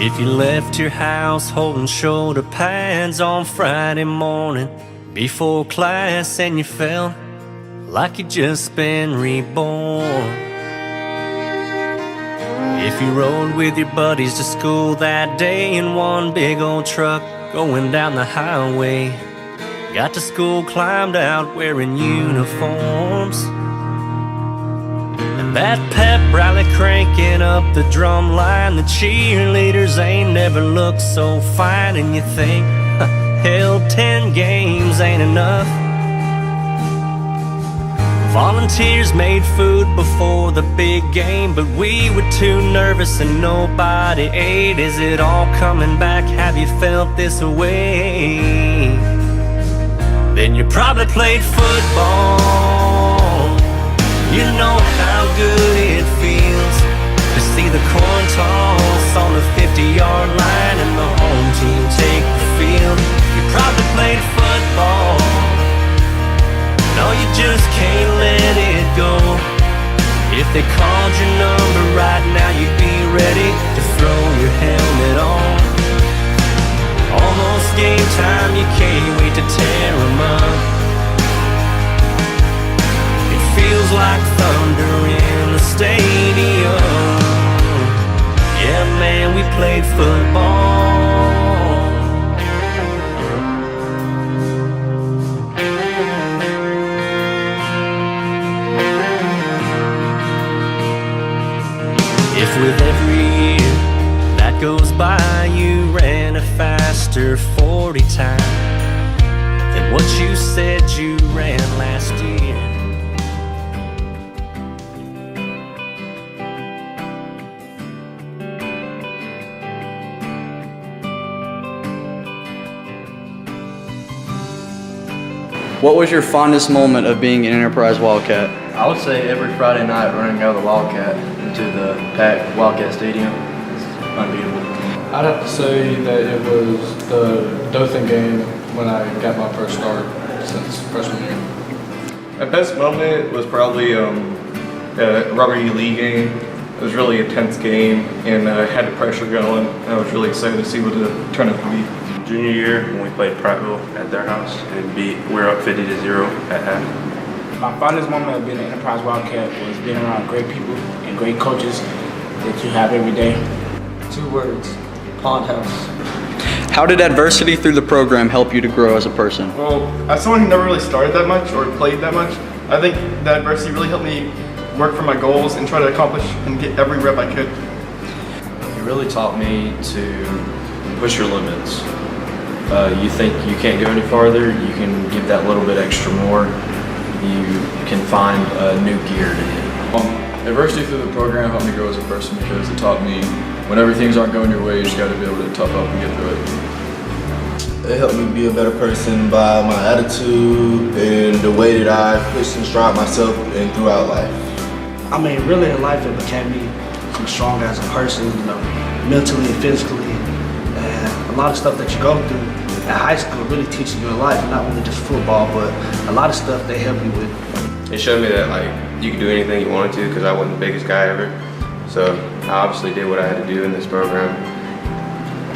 If you left your house holding shoulder pads on Friday morning before class and you felt like you just been reborn. If you rode with your buddies to school that day in one big old truck going down the highway, got to school climbed out wearing uniforms, and that pep rally cranking up the drum line, the cheerleaders ain't never looked so fine, and you think, hell, 10 games ain't enough. Volunteers made food before the big game, but we were too nervous and nobody ate. Is it all coming back? Have you felt this way? Then you probably played football. You know how good it feels to see the corn toss on the 50-yard line and the home team take the field. You probably played football. No, you just can't let it go. If they called your number right now, you'd be ready to throw your helmet on. Almost game time, you can't wait to tear 'em up. It feels like thunder in the stadium. Yeah, man, we played football. If with every year that goes by you ran a faster 40 time than what you said you ran last year. What was your fondest moment of being an Enterprise Wildcat? I would say every Friday night running out of the Wildcat into the packed Wildcat Stadium is unbeatable. I'd have to say that it was the Dothan game when I got my first start since freshman year. My best moment was probably the Robert E. Lee game. It was really a tense game and had the pressure going. I was really excited to see what the turnout would be. Junior year when we played Prattville at their house and we were up 50-0 at half. My fondest moment of being an Enterprise Wildcat was being around great people and great coaches that you have every day. 2 words, Pond House. How did adversity through the program help you to grow as a person? Well, as someone who never really started that much or played that much, I think that adversity really helped me work for my goals and try to accomplish and get every rep I could. It really taught me to push your limits. You think you can't go any farther, you can give that little bit extra more. You can find a new gear to hit. Adversity through the program helped me grow as a person because it taught me whenever things aren't going your way, you just got to be able to tough up and get through it. It helped me be a better person by my attitude and the way that I push and strive myself and throughout life. I mean, really in life it became me stronger as a person, you know, mentally and physically. And a lot of stuff that you go through at high school really teaches you in life, not only just football, but a lot of stuff they help you with. It showed me that you could do anything you wanted to because I wasn't the biggest guy ever. So I obviously did what I had to do in this program.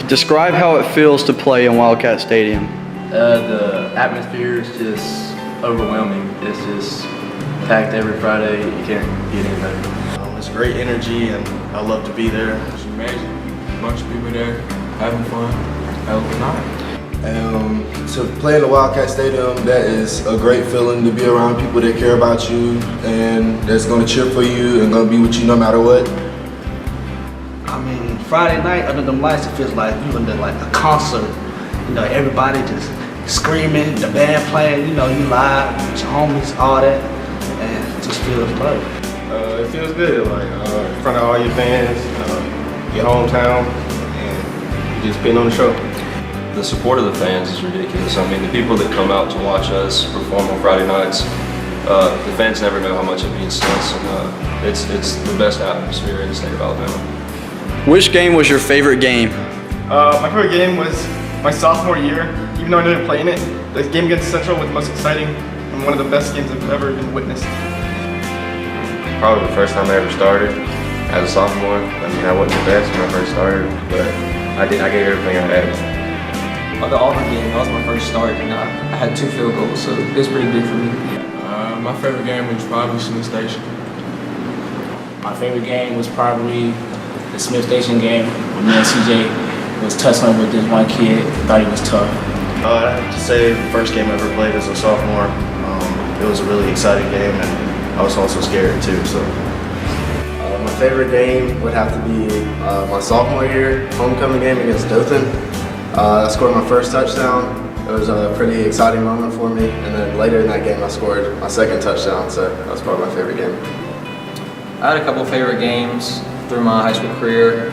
Describe how it feels to play in Wildcat Stadium. The atmosphere is just overwhelming. It's just packed every Friday. You can't get any better. It's great energy and I love to be there. It's amazing. A bunch of people there having fun. Hell of a night. To play in the Wildcat Stadium, that is a great feeling to be around people that care about you and that's going to cheer for you and going to be with you no matter what. I mean, Friday night under them lights, it feels like you're in like a concert. You know, everybody just screaming, the band playing, you know, you live, with your homies, all that, and it just feels great. It feels good, in front of all your fans, your hometown, and you just been on the show. The support of the fans is ridiculous. I mean, the people that come out to watch us perform on Friday nights, the fans never know how much it means to us, and it's the best atmosphere in the state of Alabama. Which game was your favorite game? My favorite game was my sophomore year. Even though I didn't play in it, the game against Central was the most exciting and one of the best games I've ever been witnessed. Probably the first time I ever started as a sophomore. I mean, I wasn't the best when I first started, but I gave everything I had. The Auburn game, that was my first start, and I had 2 field goals, so it was pretty big for me. My favorite game was probably Smith Station. My favorite game was probably the Smith Station game when me and CJ was tussling with this one kid. Thought he was tough. I have to say the first game I ever played as a sophomore, it was a really exciting game, and I was also scared too. So, my favorite game would have to be my sophomore year homecoming game against Dothan. I scored my first touchdown. It was a pretty exciting moment for me, and then later in that game I scored my second touchdown, so that was probably my favorite game. I had a couple favorite games through my high school career.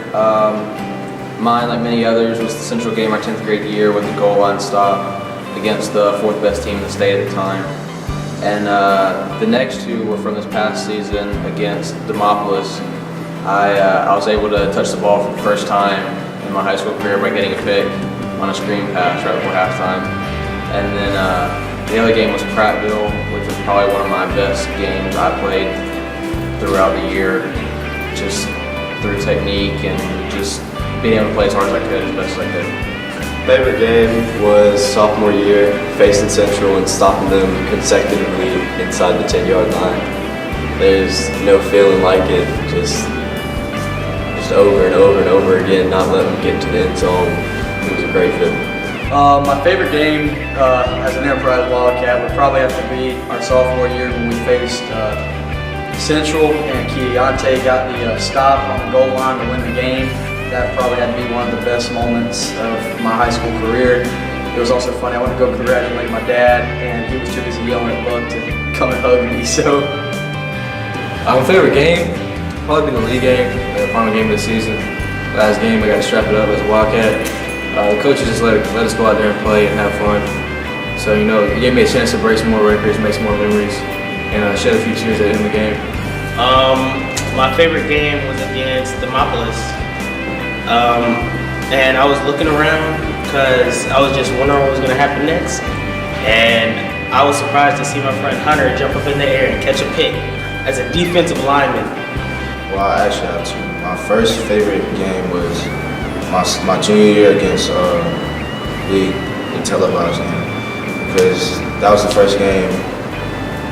Mine, like many others, was the Central game our 10th grade year with the goal line stop against the 4th best team in the state at the time. And the next 2 were from this past season against Demopolis. I was able to touch the ball for the first time in my high school career by getting a pick on a screen pass right before halftime. And then the other game was Prattville, which was probably one of my best games I played throughout the year, just through technique and just being able to play as hard as I could, as best as I could. Favorite game was sophomore year, facing Central and stopping them consecutively inside the 10-yard line. There's no feeling like it, just over and over and over again, not letting them get to the end zone. It was a great feeling. My favorite game as an Enterprise Wildcat would probably have to be our sophomore year when we faced Central and Keontae got the stop on the goal line to win the game. That probably had to be one of the best moments of my high school career. It was also funny, I went to go congratulate my dad and he was too busy yelling at Buck to come and hug me, so. My favorite game, probably been the league game, the final game of the season. Last game, I got to strap it up as a Wildcat. The coaches just let us go out there and play and have fun. So, you know, it gave me a chance to break some more records, make some more memories, and shed a few tears at the end of the game. My favorite game was against Demopolis. And I was looking around because I was just wondering what was going to happen next. And I was surprised to see my friend Hunter jump up in the air and catch a pick as a defensive lineman. Well, I actually have 2. My first favorite game was my junior year against League, the televised game, because that was the first game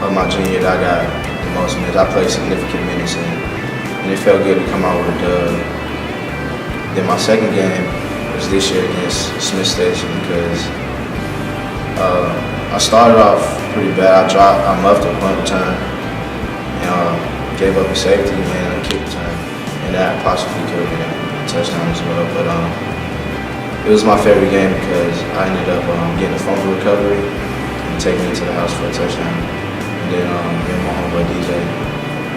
of my junior year that I got the most minutes. I played significant minutes in, and it felt good to come out with a dub. Then my second game was this year against Smith Station because I started off pretty bad. I muffed a punt return and gave up a safety and a kick return, and that possibly could have been a touchdown as well. But it was my favorite game because I ended up getting a fumble recovery and taking it to the house for a touchdown. And then my homeboy DJ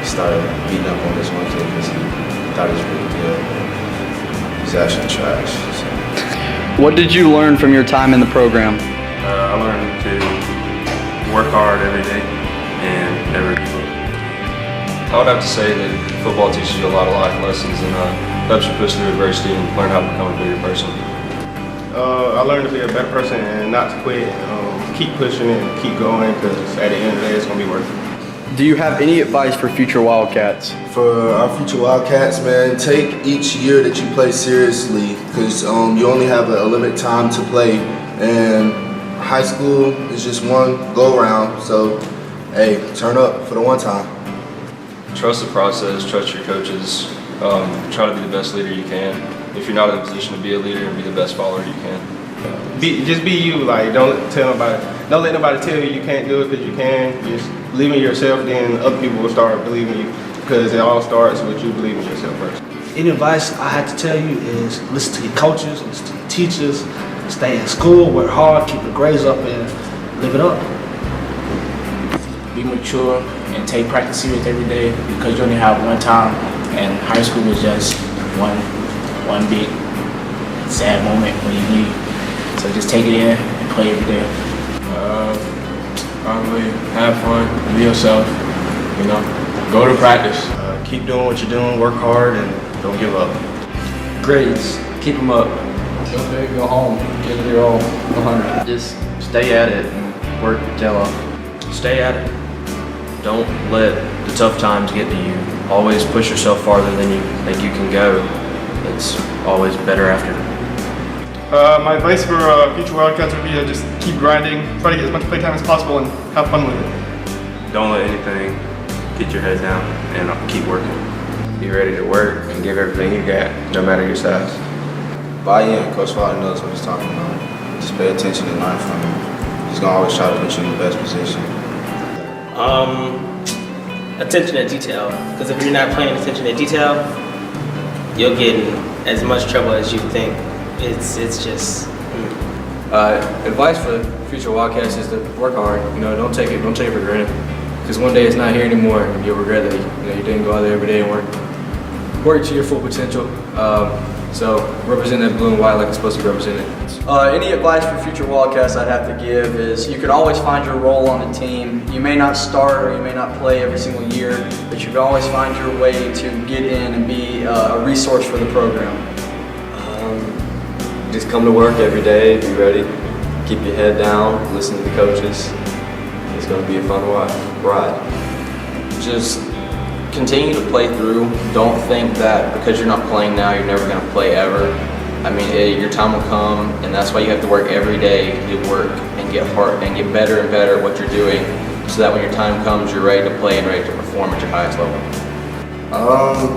started beating up on this one kid because he thought he was pretty good. He's actually trash. So. What did you learn from your time in the program? I learned to work hard every day and never give up. I would have to say that football teaches you a lot of life lessons and helps you push through adversity and learn how to become a bigger person. I learned to be a better person and not to quit. Keep pushing it and keep going because at the end of the day, it's going to be worth it. Do you have any advice for future Wildcats? For our future Wildcats, man, take each year that you play seriously because you only have a limited time to play, and high school is just one go-round, so hey, turn up for the one time. Trust the process, trust your coaches, try to be the best leader you can. If you're not in a position to be a leader, be the best follower you can. Just be you. Like don't let nobody tell you can't do it because you can. Just believe in yourself, then other people will start believing you because it all starts with you believing in yourself first. Any advice I had to tell you is listen to your coaches, listen to your teachers, stay in school, work hard, keep your grades up, and live it up. Be mature and take practice serious every day because you only have one time, and high school is just one big sad moment when you leave. So just take it in and play every day. Probably have fun, be yourself, you know, go to practice. Keep doing what you're doing, work hard, and don't give up. Grades, keep them up. Go big, go home, get it your own 100. Just stay at it and work your tail off. Stay at it. Don't let the tough times get to you. Always push yourself farther than you think you can go. It's always better after. My advice for future Wildcats would be to just keep grinding, try to get as much play time as possible, and have fun with it. Don't let anything get your head down and keep working. Be ready to work and give everything you got, no matter your size. Buy in. Coach Fulton knows what he's talking about. Just pay attention and learn from him. He's gonna always try to put you in the best position. Attention to detail. Because if you're not paying attention to detail, you'll get in as much trouble as you think. It's just. Advice for the future Wildcats is to work hard. Don't take it for granted. Because one day it's not here anymore, and you'll regret that you didn't go out there every day and work to your full potential. So represent that blue and white like it's supposed to be represented. Any advice for future Wildcats I'd have to give is you can always find your role on the team. You may not start or you may not play every single year, but you can always find your way to get in and be a resource for the program. Just come to work every day, be ready, keep your head down, listen to the coaches. It's going to be a fun ride. Just continue to play through. Don't think that because you're not playing now, you're never going to play ever. I mean, your time will come, and that's why you have to work every day to work and get hard and get better and better at what you're doing, so that when your time comes, you're ready to play and ready to perform at your highest level.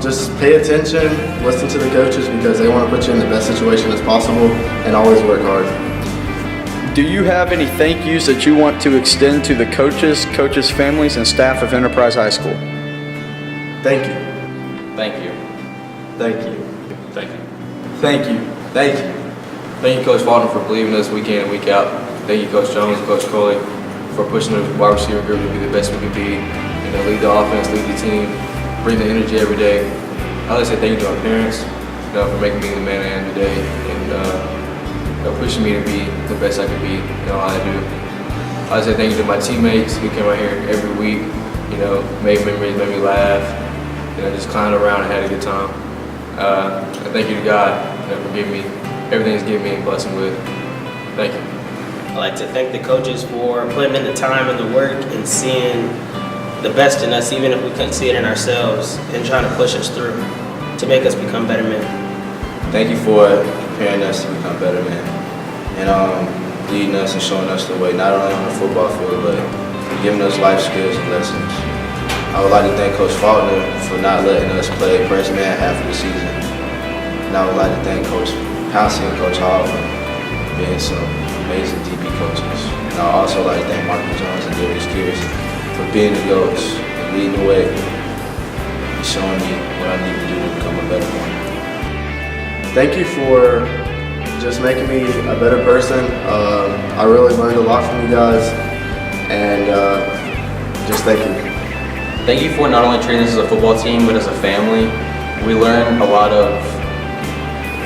Just pay attention, listen to the coaches because they want to put you in the best situation as possible, and always work hard. Do you have any thank yous that you want to extend to the coaches, families, and staff of Enterprise High School? Thank you. Thank you. Thank you. Thank you. Thank you. Thank you. Thank you, Coach Fulton, for believing in us week in and week out. Thank you, Coach Jones and Coach Coley, for pushing the wide receiver group to be the best we can be. Lead the offense, lead the team, bring the energy every day. I like to say thank you to our parents, for making me the man I am today, and pushing me to be the best I can be in all I do. I like to say thank you to my teammates who came out here every week, made memories, made me laugh, just clowned around and had a good time. And thank you to God for giving me everything He's given me and blessing with. Thank you. I like to thank the coaches for putting in the time and the work and seeing the best in us, even if we couldn't see it in ourselves, and trying to push us through to make us become better men. Thank you for preparing us to become better men and leading us and showing us the way, not only on the football field, but giving us life skills and lessons. I would like to thank Coach Faulkner for not letting us play press man half of the season. And I would like to thank Coach Pouncey and Coach Hall for being some amazing DB coaches. And I would also like to thank Marcus Jones and Darius Kears for being the GOATs and leading the way and showing me what I need to do to become a better one. Thank you for just making me a better person. I really learned a lot from you guys, and just thank you. Thank you for not only treating us as a football team, but as a family. We learned a lot of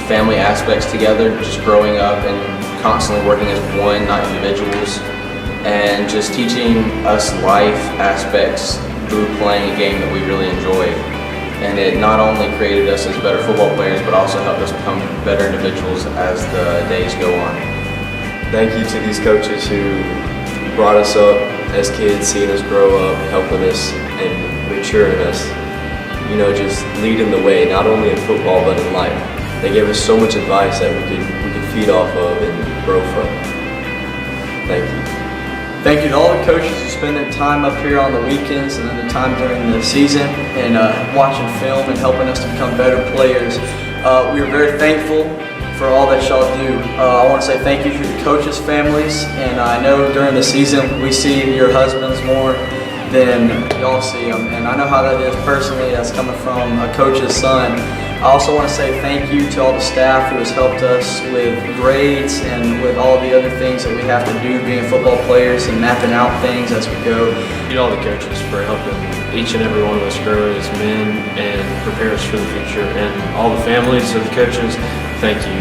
family aspects together, just growing up and constantly working as one, not individuals, and just teaching us life aspects through playing a game that we really enjoyed. And it not only created us as better football players, but also helped us become better individuals as the days go on. Thank you to these coaches who brought us up as kids, seeing us grow up, helping us and maturing us. Just leading the way, not only in football but in life. They gave us so much advice that we could feed off of and grow from. Thank you. Thank you to all the coaches who spend their time up here on the weekends and then the time during the season and watching film and helping us to become better players. We are very thankful for all that y'all do. I want to say thank you to the coaches' families, and I know during the season we see your husbands more than y'all see them, and I know how that is personally. That's coming from a coach's son. I also want to say thank you to all the staff who has helped us with grades and with all the other things that we have to do being football players and mapping out things as we go. Thank you to all the coaches for helping each and every one of us grow as men and prepare us for the future. And all the families of the coaches, thank you.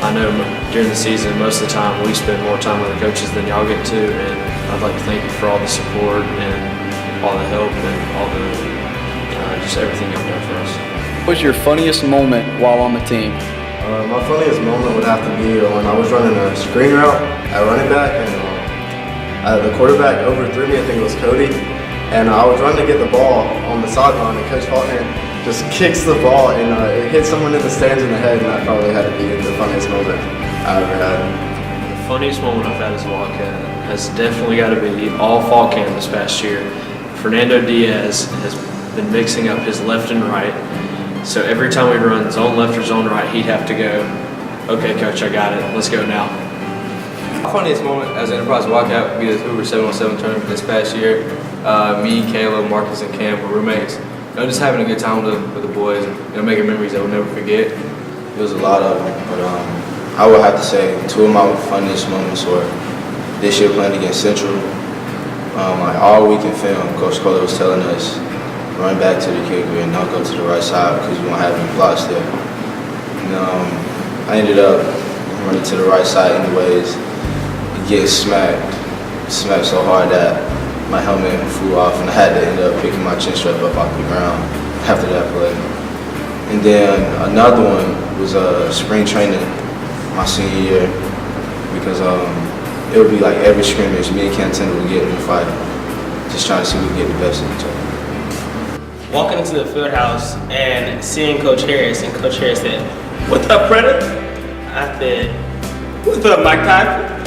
I know during the season, most of the time, we spend more time with the coaches than y'all get to, and I'd like to thank you for all the support and all the help and all the just everything y'all done for us. What was your funniest moment while on the team? My funniest moment would have to be when I was running a screen route at running back, and the quarterback overthrew me. I think it was Cody, and I was running to get the ball on the sideline, and Coach Faulkner just kicks the ball and it hits someone in the stands in the head, and that probably had to be the funniest moment I ever had. The funniest moment I've had as a Wildcat has definitely got to be all fall camp this past year. Fernando Diaz has been mixing up his left and right. So every time we run zone left or zone right, he'd have to go, okay, coach, I got it. Let's go now. My funniest moment as an Enterprise Wildcat would be the Hoover 7-on-7 tournament this past year. Me, Caleb, Marcus, and Cam were roommates. Just having a good time with the boys and making memories that we'll never forget. It was a lot of them, but I would have to say 2 of my funniest moments were this year playing against Central. Like all week in film, Coach Kohler was telling us, run back to the kicker and don't go to the right side because we won't have any blocks there. And, I ended up running to the right side anyways and getting smacked so hard that my helmet flew off and I had to end up picking my chin strap up off the ground after that play. And then another one was spring training my senior year because it would be like every scrimmage, me and Cantona would get in a fight, just trying to see who would get the best of each other. Walking into the field house and seeing Coach Harris, and Coach Harris said, "What's up, Predator?" I said, "What's up, Mike Tyson?"